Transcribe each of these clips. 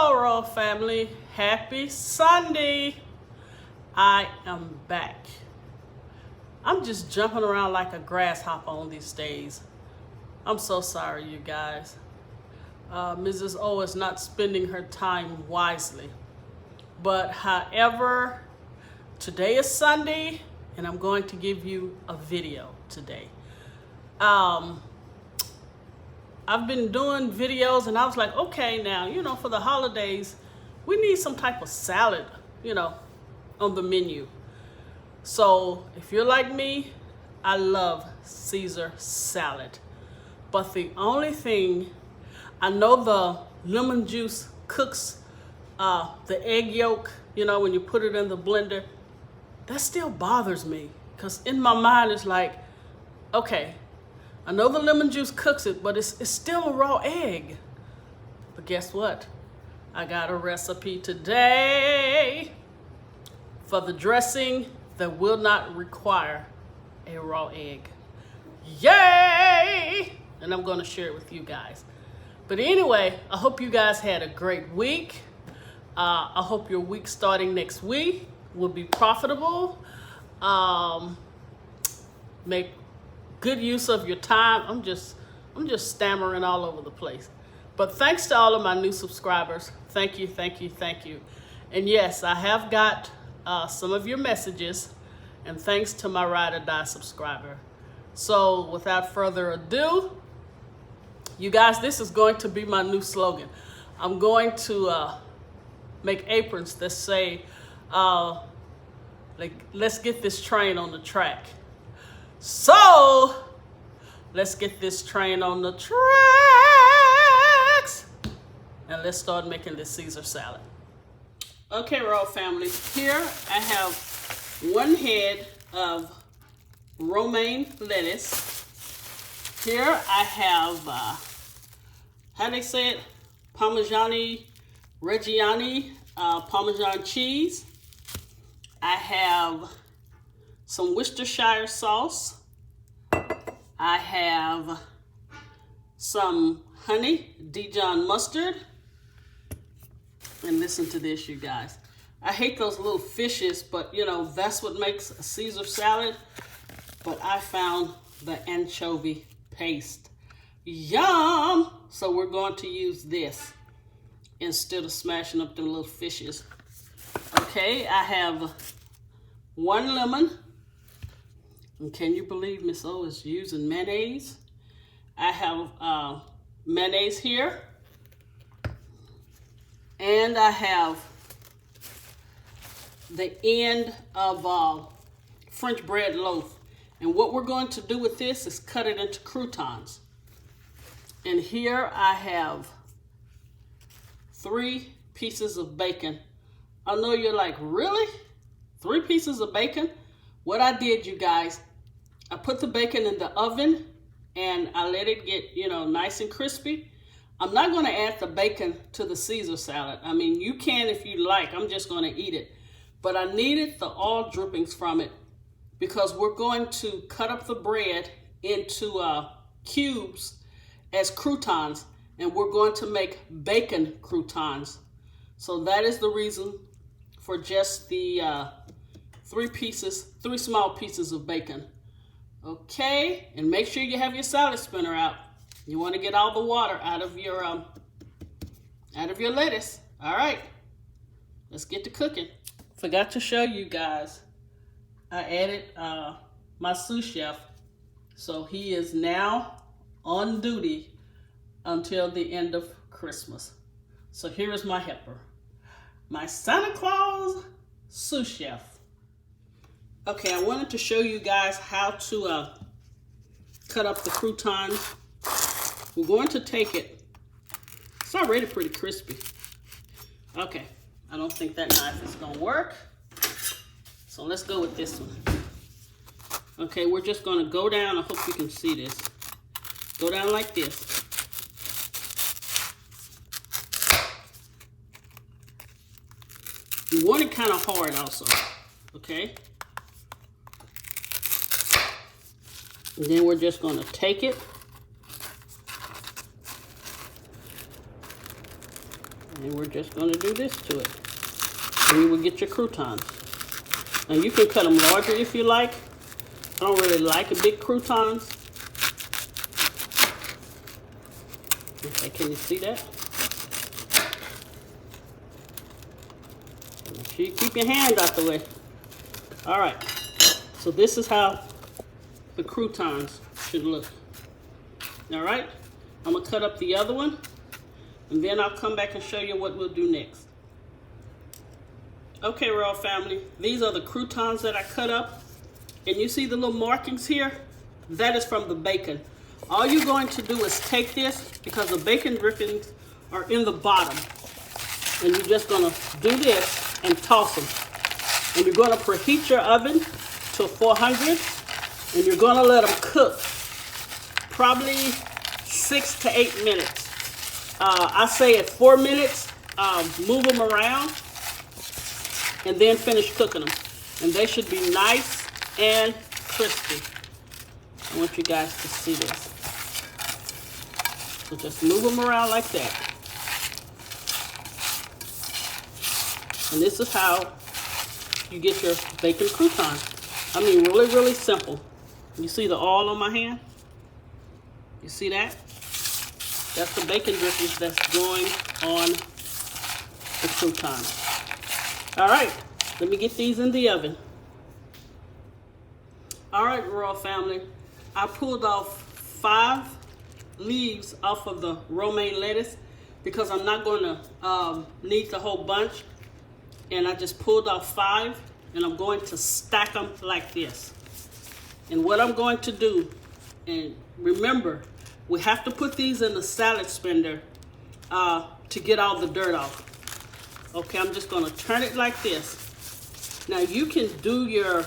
Hello, Royal family. Happy Sunday. I am back. I'm just jumping around like a grasshopper on these days. I'm so sorry, you guys. Mrs. O is not spending her time wisely. But however, today is Sunday, and I'm going to give you a video today. I've been doing videos, and I was like, okay, now, for the holidays, we need some type of salad, on the menu. So if you're like me, I love Caesar salad. But the only thing, I know the lemon juice cooks the egg yolk, when you put it in the blender. That still bothers me, because in my mind it's like, okay, I know the lemon juice cooks it, but it's still a raw egg. But guess what? I got a recipe today for the dressing that will not require a raw egg. Yay! And I'm going to share it with you guys. But anyway, I hope you guys had a great week. I hope your week starting next week will be profitable. Make good use of your time. I'm just stammering all over the place. But thanks to all of my new subscribers. Thank you, thank you, thank you. And yes, I have got some of your messages, and thanks to my ride or die subscriber. So without further ado, you guys, this is going to be my new slogan. I'm going to make aprons that say, let's get this train on the track. So let's get this train on the tracks, and let's start making this Caesar salad. Okay, Royal family, here I have 1 head of Romain lettuce. Here I have, how they say it, Parmigiano-Reggiano, Parmesan cheese. I have some Worcestershire sauce. I have some honey Dijon mustard. And listen to this, you guys. I hate those little fishes, but that's what makes a Caesar salad. But I found the anchovy paste. Yum! So we're going to use this instead of smashing up the little fishes. Okay, I have 1 lemon. And can you believe Miss O is using mayonnaise? I have mayonnaise here. And I have the end of French bread loaf. And what we're going to do with this is cut it into croutons. And here I have 3 pieces of bacon. I know you're like, really? 3 pieces of bacon? What I did, you guys, I put the bacon in the oven and I let it get, nice and crispy. I'm not going to add the bacon to the Caesar salad. I mean, you can if you like. I'm just going to eat it. But I needed the oil drippings from it because we're going to cut up the bread into cubes as croutons, and we're going to make bacon croutons. So that is the reason for just the 3 small pieces of bacon. Okay, and make sure you have your salad spinner out. You want to get all the water out of your lettuce. All right, let's get to cooking. Forgot to show you guys, I added my sous chef, so he is now on duty until the end of Christmas. So here is my helper, my Santa Claus sous chef. Okay, I wanted to show you guys how to cut up the croutons. We're going to take it. It's already pretty crispy. Okay, I don't think that knife is gonna work. So let's go with this one. Okay, we're just gonna go down. I hope you can see this. Go down like this. You want it kind of hard also, okay? And then we're just gonna take it And we're just going to do this to it. And you will get your croutons. Now you can cut them larger if you like. I don't really like big croutons. Okay, can you see that? Make sure you keep your hand out the way. All right, so this is how the croutons should look. All right, I'm gonna cut up the other one, and then I'll come back and show you what we'll do next. Okay, Royal Family, these are the croutons that I cut up, and you see the little markings here? That is from the bacon. All you're going to do is take this, because the bacon drippings are in the bottom, and you're just gonna do this and toss them. And you're gonna preheat your oven to 400, and you're gonna let them cook probably 6 to 8 minutes. I say at 4 minutes, move them around, and then finish cooking them. And they should be nice and crispy. I want you guys to see this. So just move them around like that. And this is how you get your bacon croutons. I mean, really, really simple. You see the oil on my hand? You see that? That's the bacon drippings that's going on the croutons. All right, let me get these in the oven. All right, Royal Family, I pulled off 5 leaves off of the romaine lettuce because I'm not going to need the whole bunch. And I just pulled off 5, and I'm going to stack them like this. And what I'm going to do, and remember, we have to put these in the salad spinner to get all the dirt off. Okay, I'm just gonna turn it like this. Now you can do your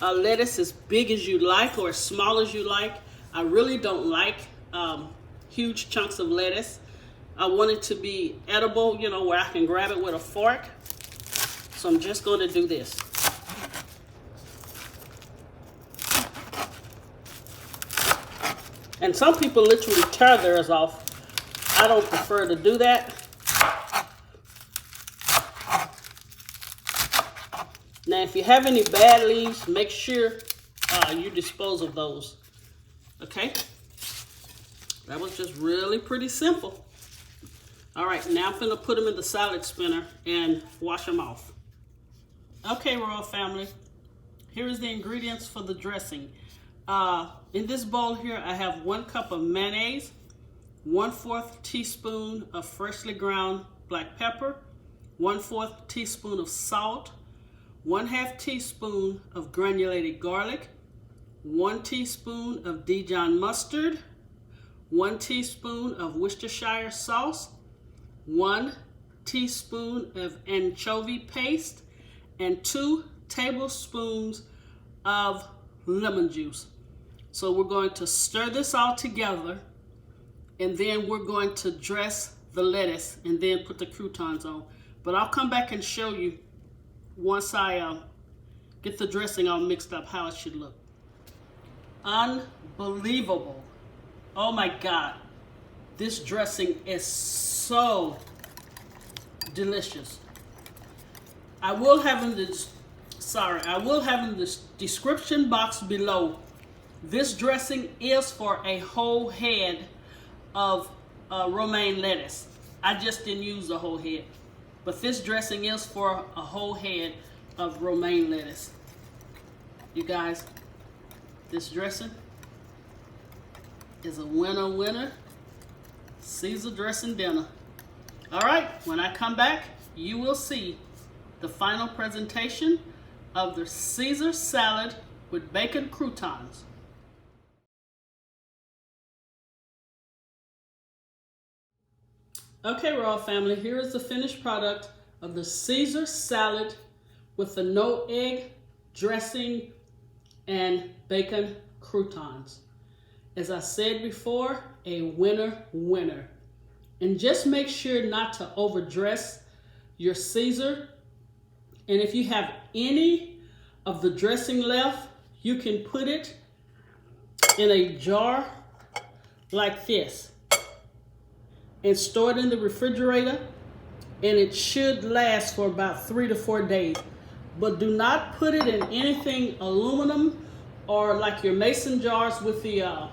lettuce as big as you like or as small as you like. I really don't like huge chunks of lettuce. I want it to be edible, you know, where I can grab it with a fork. So I'm just going to do this. And some people literally tear theirs off. I don't prefer to do that. Now, if you have any bad leaves, make sure you dispose of those. Okay? That was just really pretty simple. All right, now I'm gonna put them in the salad spinner and wash them off. Okay, Royal Family, here is the ingredients for the dressing. In this bowl here, I have 1 cup of mayonnaise, 1/4 teaspoon of freshly ground black pepper, 1/4 teaspoon of salt, 1/2 teaspoon of granulated garlic, 1 teaspoon of Dijon mustard, 1 teaspoon of Worcestershire sauce, 1 teaspoon of anchovy paste, and 2 tablespoons of lemon juice. So we're going to stir this all together, and then we're going to dress the lettuce and then put the croutons on. But I'll come back and show you once I get the dressing all mixed up how it should look. Unbelievable. Oh my God. This dressing is so delicious. I will have in the description box below. This dressing is for a whole head of romaine lettuce. I just didn't use the whole head. But this dressing is for a whole head of romaine lettuce. You guys, this dressing is a winner. Caesar dressing dinner. All right, when I come back, you will see the final presentation of the Caesar salad with bacon croutons. Okay, Royal Family, here is the finished product of the Caesar salad with the no egg dressing and bacon croutons. As I said before, a winner. And just make sure not to overdress your Caesar. And if you have any of the dressing left, you can put it in a jar like this. and store it in the refrigerator, and it should last for about 3 to 4 days. But do not put it in anything aluminum or like your mason jars with the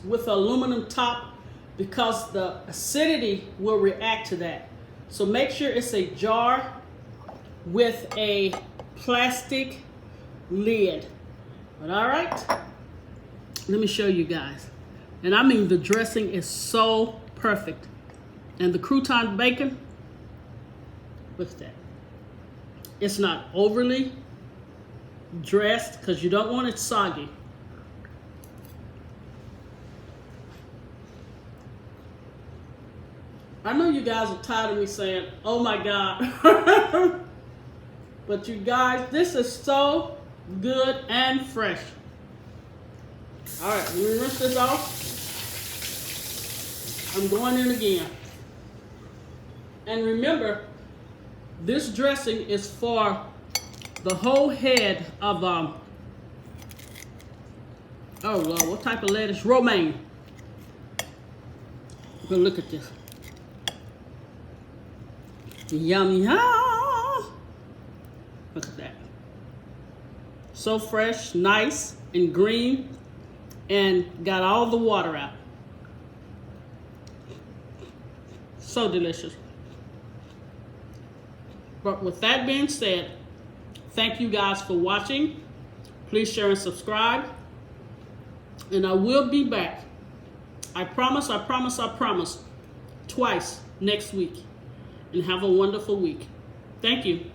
aluminum top, because the acidity will react to that. So make sure it's a jar with a plastic lid. But all right, let me show you guys. And I mean, the dressing is so perfect. And the crouton bacon, look at that. It's not overly dressed because you don't want it soggy. I know you guys are tired of me saying, oh my God. But you guys, this is so good and fresh. All right, let me rinse this off. I'm going in again. And remember, this dressing is for the whole head of, oh Lord, what type of lettuce? Romain. But look at this. Yum, yum. Look at that. So fresh, nice, and green, and got all the water out. So delicious. But with that being said, thank you guys for watching. Please share and subscribe. And I will be back. I promise, twice next week. And have a wonderful week. Thank you.